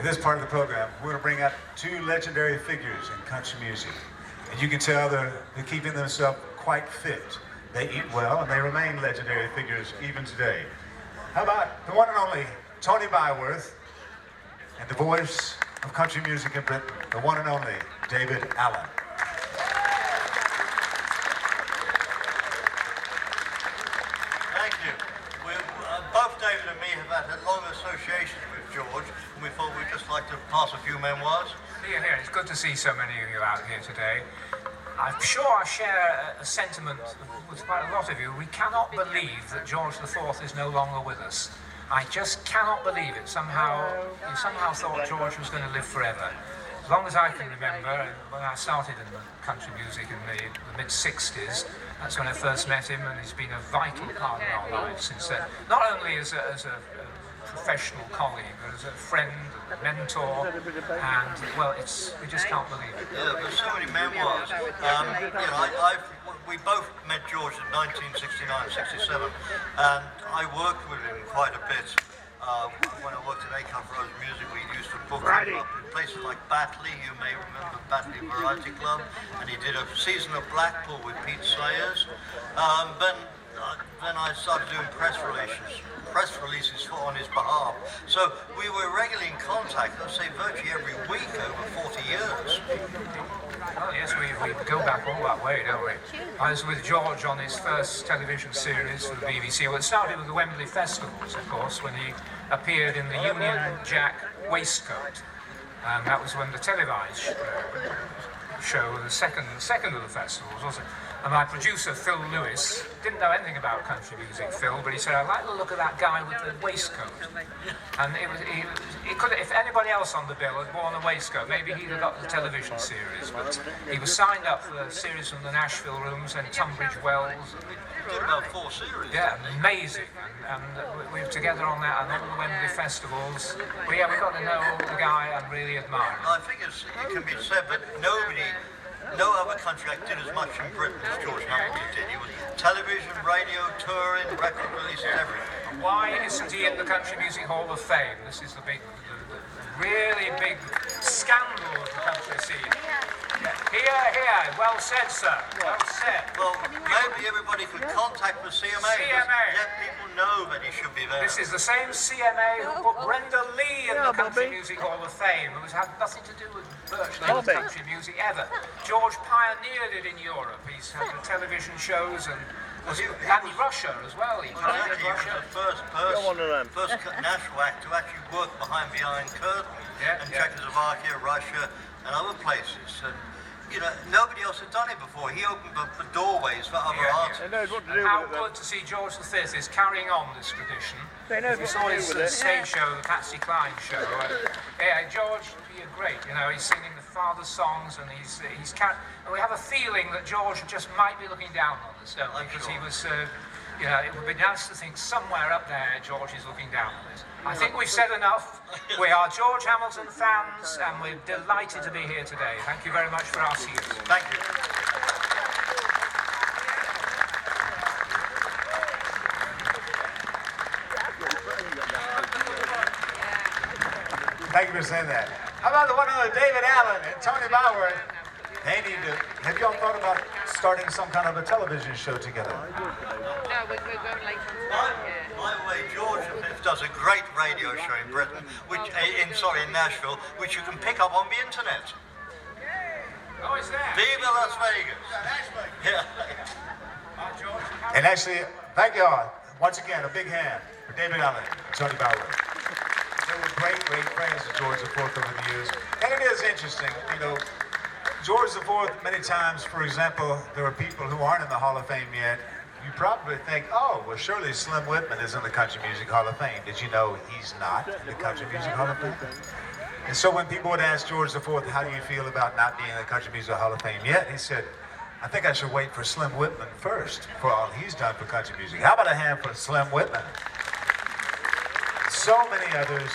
this part of the program, we're going to bring out two legendary figures in country music. And you can tell they're keeping themselves quite fit. They eat well, and they remain legendary figures even today. How about the one and only Tony Byworth, and the voice of country music in Britain, the one and only David Allen. Thank you. Both David and me have had long associations with George, and we thought we'd just like to pass a few memoirs. Here, it's good to see so many of you out here today. I'm sure I share a sentiment with quite a lot of you. We cannot believe that George IV is no longer with us. I just cannot believe it. You somehow thought George was going to live forever. As long as I can remember, when I started in country music in the mid-60s, that's when I first met him, and he's been a vital part of our lives since then. Not only as a professional colleague, but as a friend, a mentor, and, well, we just can't believe it. Yeah, there's so many memoirs. We both met George in 1969-67, and I worked with him quite a bit. When I worked at A-Cup Rose Music, we used to book him up in places like Batley. You may remember Batley Variety Club, and he did a season of Blackpool with Pete Sayers. Then I started doing press releases on his behalf. So we were regularly in contact, I'd say virtually every week over 40 years. Oh yes, we go back all that way, don't we? I was with George on his first television series for the BBC. Well, it started with the Wembley Festivals, of course, when he appeared in the Union Jack waistcoat. And that was when the televised show, the second of the festivals, wasn't it? And my producer, Phil Lewis, didn't know anything about country music, Phil, but he said, I like the look of that guy with the waistcoat. And he could, if anybody else on the bill had worn a waistcoat, maybe he'd have got the television series. But he was signed up for a series from the Nashville Rooms and Tunbridge Wells. He did about 4 series. Yeah, amazing. And we were together on that and all the Wembley festivals. But yeah, we got to know the guy and really admire him. I think it can be said, but no other country act did as much in Britain as George Hamilton did. He was television, radio, touring, record releases, everything. Why isn't he in the Country Music Hall of Fame? This is the really big scandal of the country scene. Here. Well said, sir. Well said. Well, maybe everybody could contact the CMA. Let people know that he should be there. This is the same CMA who put Brenda Lee in the Country Music Hall of Fame. It had nothing to do with virtually with country music ever. George pioneered it in Europe. He's had the television shows and Russia as well. He pioneered Russia. He was the first national act to actually work behind the Iron Curtain in Czechoslovakia, Russia, and other places. And, nobody else had done it before. He opened up the doorways for other artists. How good to see George V is carrying on this tradition. We saw his stage show, the Patsy Cline show. George, you're great. He's singing the father's songs, and and we have a feeling that George just might be looking down on us, don't we? Because he was, it would be nice to think somewhere up there George is looking down on us. I think we've said enough. We are George Hamilton fans, and we're delighted to be here today. Thank you very much for asking us. Thank you. Thank you for saying that. How about the one other David Allen and Tony Byworth? They need to. Have y'all thought about starting some kind of a television show together? No, we're going like. By the way, George V does a great radio show in Britain, in Nashville, which you can pick up on the internet. Oh, is that? Viva Las Vegas! Yeah. And actually, thank y'all once again. A big hand for David Allen and Tony Byworth. They were great friends of George IV over the years, and it is interesting, George IV, many times, for example, there are people who aren't in the Hall of Fame yet. You probably think, oh, well, surely Slim Whitman is in the Country Music Hall of Fame. Did you know he's not in the Country Music Hall of Fame? And so when people would ask George IV, how do you feel about not being in the Country Music Hall of Fame yet? He said, I think I should wait for Slim Whitman first for all he's done for country music. How about a hand for Slim Whitman? So many others.